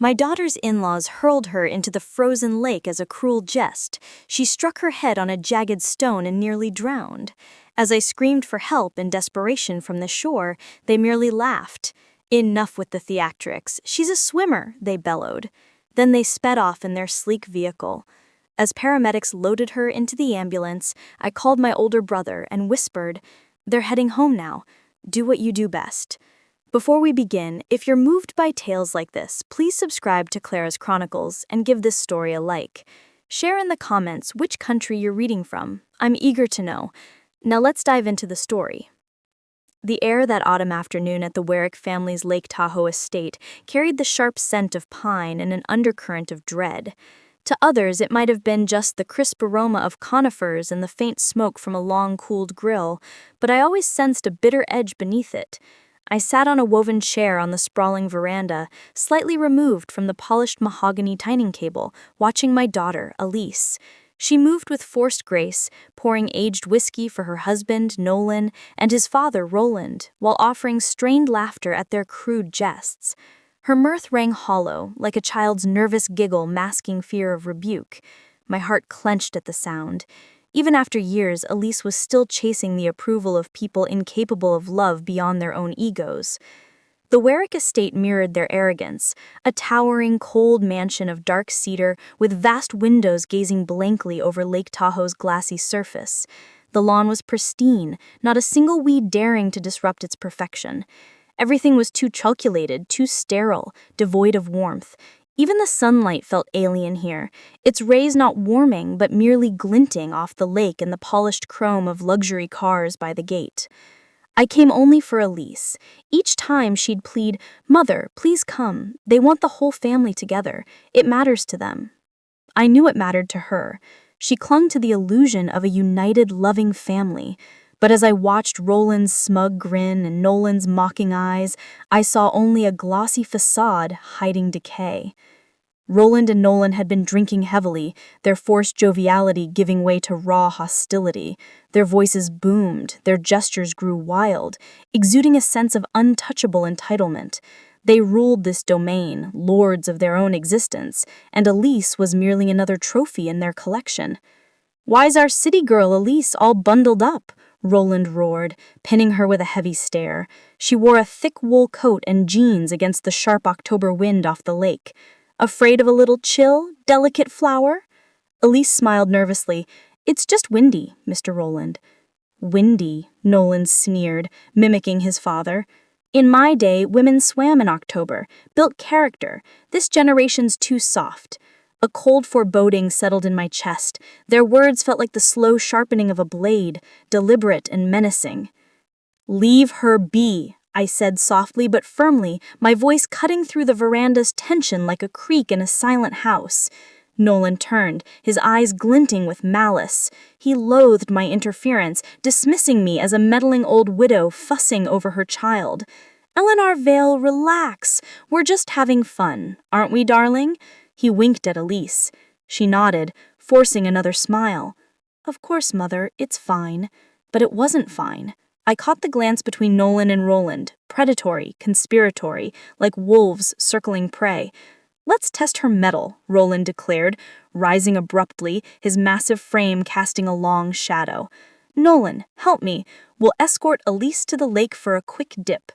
My daughter's in-laws hurled her into the frozen lake as a cruel jest. She struck her head on a jagged stone and nearly drowned. As I screamed for help in desperation from the shore, they merely laughed. Enough with the theatrics. She's a swimmer, they bellowed. Then they sped off in their sleek vehicle. As paramedics loaded her into the ambulance, I called my older brother and whispered, "They're heading home now. Do what you do best." Before we begin, if you're moved by tales like this, please subscribe to Clara's Chronicles and give this story a like. Share in the comments which country you're reading from. I'm eager to know. Now let's dive into the story. The air that autumn afternoon at the Warwick family's Lake Tahoe estate carried the sharp scent of pine and an undercurrent of dread. To others, it might have been just the crisp aroma of conifers and the faint smoke from a long-cooled grill, but I always sensed a bitter edge beneath it. I sat on a woven chair on the sprawling veranda, slightly removed from the polished mahogany dining table, watching my daughter, Elise. She moved with forced grace, pouring aged whiskey for her husband, Nolan, and his father, Roland, while offering strained laughter at their crude jests. Her mirth rang hollow, like a child's nervous giggle masking fear of rebuke. My heart clenched at the sound. Even after years, Elise was still chasing the approval of people incapable of love beyond their own egos. The Warwick estate mirrored their arrogance, a towering, cold mansion of dark cedar with vast windows gazing blankly over Lake Tahoe's glassy surface. The lawn was pristine, not a single weed daring to disrupt its perfection. Everything was too calculated, too sterile, devoid of warmth. Even the sunlight felt alien here, its rays not warming but merely glinting off the lake and the polished chrome of luxury cars by the gate. I came only for Elise. Each time she'd plead, "Mother, please come. They want the whole family together. It matters to them." I knew it mattered to her. She clung to the illusion of a united, loving family. But as I watched Roland's smug grin and Nolan's mocking eyes, I saw only a glossy facade hiding decay. Roland and Nolan had been drinking heavily, their forced joviality giving way to raw hostility. Their voices boomed, their gestures grew wild, exuding a sense of untouchable entitlement. They ruled this domain, lords of their own existence, and Elise was merely another trophy in their collection. "Why's our city girl Elise all bundled up?" Roland roared, pinning her with a heavy stare. She wore a thick wool coat and jeans against the sharp October wind off the lake. "Afraid of a little chill, delicate flower?" Elise smiled nervously. "It's just windy, Mr. Roland." "Windy," Nolan sneered, mimicking his father. "In my day, women swam in October, built character. This generation's too soft." A cold foreboding settled in my chest. Their words felt like the slow sharpening of a blade, deliberate and menacing. "Leave her be," I said softly but firmly, my voice cutting through the veranda's tension like a creak in a silent house. Nolan turned, his eyes glinting with malice. He loathed my interference, dismissing me as a meddling old widow fussing over her child. "Eleanor Vale, relax. We're just having fun, aren't we, darling?" He winked at Elise. She nodded, forcing another smile. "Of course, Mother, it's fine." But it wasn't fine. I caught the glance between Nolan and Roland, predatory, conspiratory, like wolves circling prey. "Let's test her mettle," Roland declared, rising abruptly, his massive frame casting a long shadow. "Nolan, help me. We'll escort Elise to the lake for a quick dip."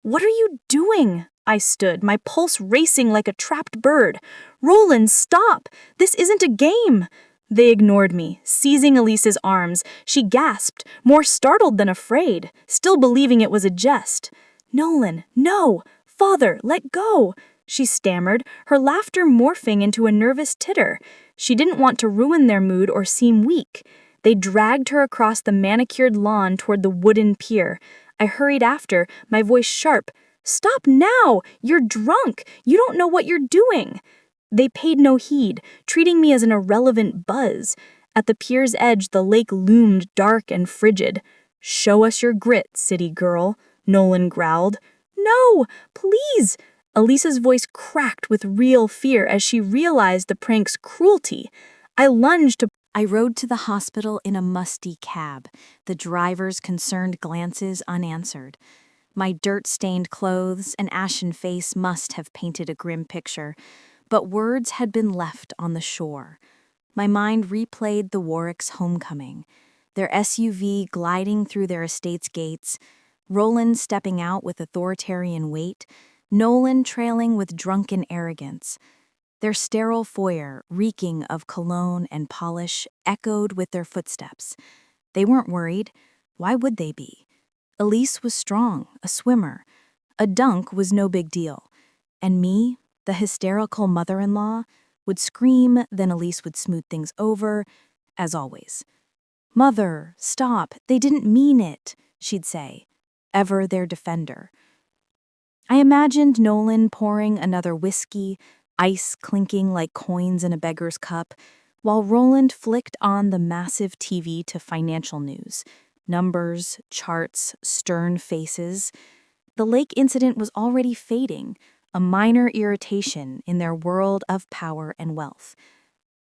"What are you doing?" I stood, my pulse racing like a trapped bird. "Roland, stop! This isn't a game!" They ignored me, seizing Elise's arms. She gasped, more startled than afraid, still believing it was a jest. "Nolan, no! Father, let go!" She stammered, her laughter morphing into a nervous titter. She didn't want to ruin their mood or seem weak. They dragged her across the manicured lawn toward the wooden pier. I hurried after, my voice sharp. "Stop now! You're drunk! You don't know what you're doing!" They paid no heed, treating me as an irrelevant buzz. At the pier's edge, the lake loomed dark and frigid. "Show us your grit, city girl," Nolan growled. "No, please!" Elisa's voice cracked with real fear as she realized the prank's cruelty. I lunged to I rode to the hospital in a musty cab, the driver's concerned glances unanswered. My dirt-stained clothes and ashen face must have painted a grim picture, but words had been left on the shore. My mind replayed the Warwicks' homecoming, their SUV gliding through their estate's gates, Roland stepping out with authoritarian weight, Nolan trailing with drunken arrogance. Their sterile foyer, reeking of cologne and polish, echoed with their footsteps. They weren't worried. Why would they be? Elise was strong, a swimmer. A dunk was no big deal. And me, the hysterical mother-in-law, would scream, then Elise would smooth things over, as always. "Mother, stop, they didn't mean it," she'd say, ever their defender. I imagined Nolan pouring another whiskey, ice clinking like coins in a beggar's cup, while Roland flicked on the massive TV to financial news. Numbers, charts, stern faces. The lake incident was already fading, a minor irritation in their world of power and wealth.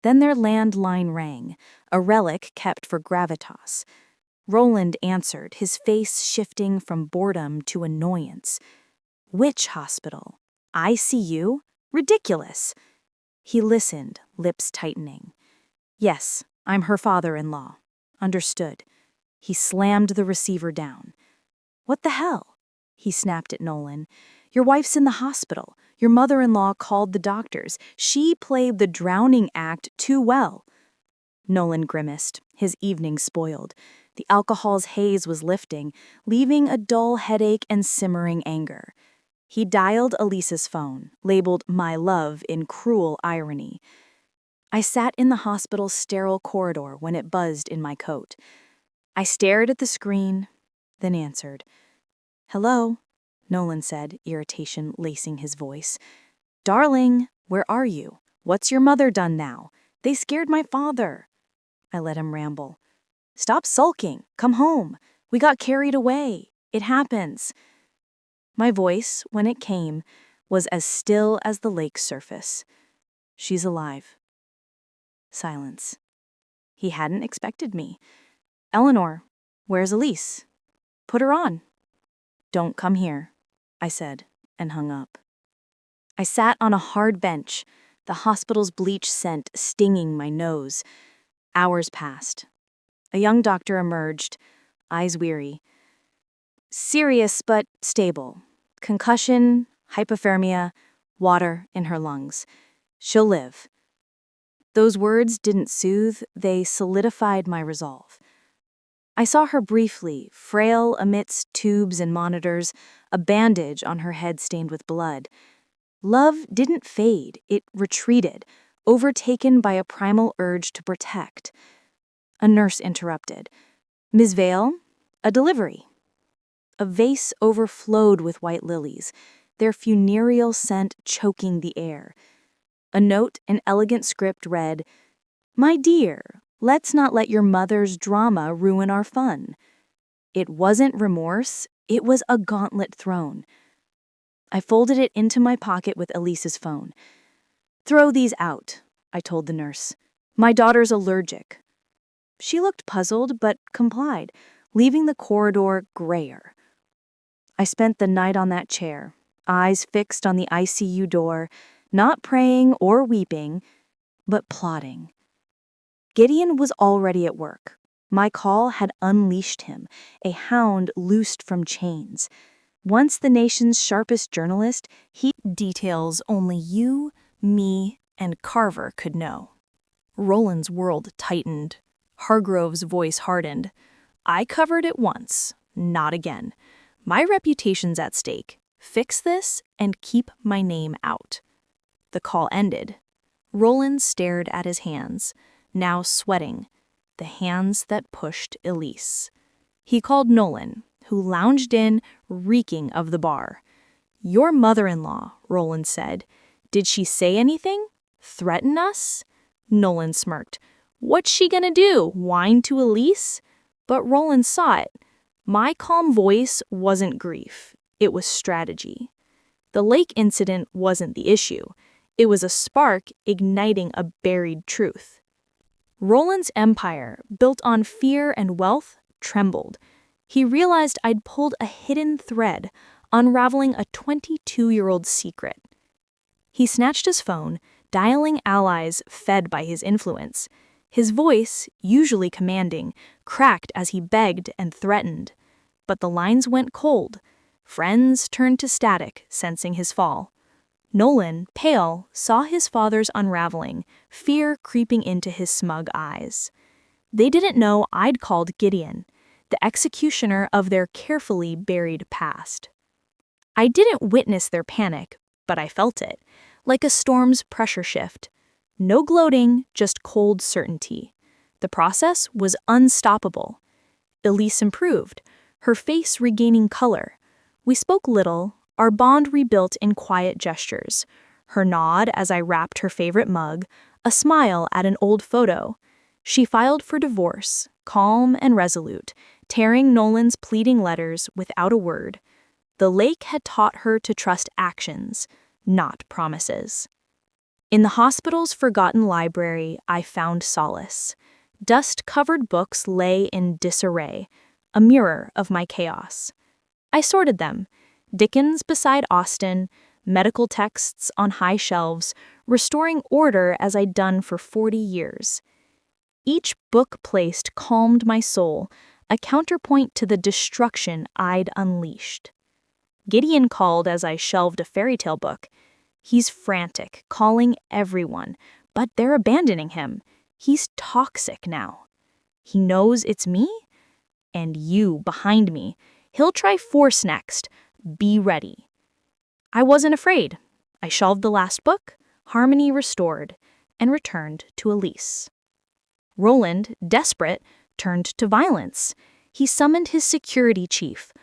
Then their landline rang, a relic kept for gravitas. Roland answered, his face shifting from boredom to annoyance. "Which hospital? ICU? Ridiculous." He listened, lips tightening. "Yes, I'm her father-in-law." Understood. He slammed the receiver down. "What the hell?" He snapped at Nolan. "Your wife's in the hospital. Your mother-in-law called the doctors. She played the drowning act too well." Nolan grimaced, his evening spoiled. The alcohol's haze was lifting, leaving a dull headache and simmering anger. He dialed Elisa's phone, labeled "My Love" in cruel irony. I sat in the hospital's sterile corridor when it buzzed in my coat. I stared at the screen, then answered. "Hello," Nolan said, irritation lacing his voice. "Darling, where are you? What's your mother done now? They scared my father." I let him ramble. "Stop sulking. Come home. We got carried away. It happens." My voice, when it came, was as still as the lake's surface. "She's alive." Silence. He hadn't expected me. "Eleanor, where's Elise? Put her on." "Don't come here," I said, and hung up. I sat on a hard bench, the hospital's bleach scent stinging my nose. Hours passed. A young doctor emerged, eyes weary. "Serious but stable. Concussion, hypothermia, water in her lungs. She'll live." Those words didn't soothe, they solidified my resolve. I saw her briefly, frail amidst tubes and monitors, a bandage on her head stained with blood. Love didn't fade, it retreated, overtaken by a primal urge to protect. A nurse interrupted. "Ms. Vale, a delivery." A vase overflowed with white lilies, their funereal scent choking the air. A note in elegant script read, "My dear, let's not let your mother's drama ruin our fun." It wasn't remorse, it was a gauntlet thrown. I folded it into my pocket with Elise's phone. "Throw these out," I told the nurse. "My daughter's allergic." She looked puzzled, but complied, leaving the corridor grayer. I spent the night on that chair, eyes fixed on the ICU door, not praying or weeping, but plotting. Gideon was already at work. My call had unleashed him, a hound loosed from chains. Once the nation's sharpest journalist, he details only you, me, and Carver could know. Roland's world tightened. Hargrove's voice hardened. "I covered it once, not again. My reputation's at stake. Fix this and keep my name out." The call ended. Roland stared at his hands, now sweating, the hands that pushed Elise. He called Nolan, who lounged in, reeking of the bar. "Your mother-in-law," Roland said. "Did she say anything? Threaten us?" Nolan smirked. "What's she gonna do, whine to Elise?" But Roland saw it. My calm voice wasn't grief. It was strategy. The lake incident wasn't the issue. It was a spark igniting a buried truth. Roland's empire, built on fear and wealth, trembled. He realized I'd pulled a hidden thread, unraveling a 22-year-old secret. He snatched his phone, dialing allies fed by his influence. His voice, usually commanding, cracked as he begged and threatened. But the lines went cold. Friends turned to static, sensing his fall. Nolan, pale, saw his father's unraveling, fear creeping into his smug eyes. They didn't know I'd called Gideon, the executioner of their carefully buried past. I didn't witness their panic, but I felt it, like a storm's pressure shift. No gloating, just cold certainty. The process was unstoppable. Elise improved, her face regaining color. We spoke little, our bond rebuilt in quiet gestures. Her nod as I wrapped her favorite mug, a smile at an old photo. She filed for divorce, calm and resolute, tearing Nolan's pleading letters without a word. The lake had taught her to trust actions, not promises. In the hospital's forgotten library, I found solace. Dust-covered books lay in disarray, a mirror of my chaos. I sorted them, Dickens beside Austen, medical texts on high shelves, restoring order as I'd done for 40 years. Each book placed calmed my soul, a counterpoint to the destruction I'd unleashed. Gideon called as I shelved a fairy tale book. He's frantic, calling everyone, but they're abandoning him. He's toxic now. He knows it's me? And you behind me. He'll try force next. Be ready. I wasn't afraid. I shelved the last book, harmony restored, and returned to Elise. Roland, desperate, turned to violence. He summoned his security chief,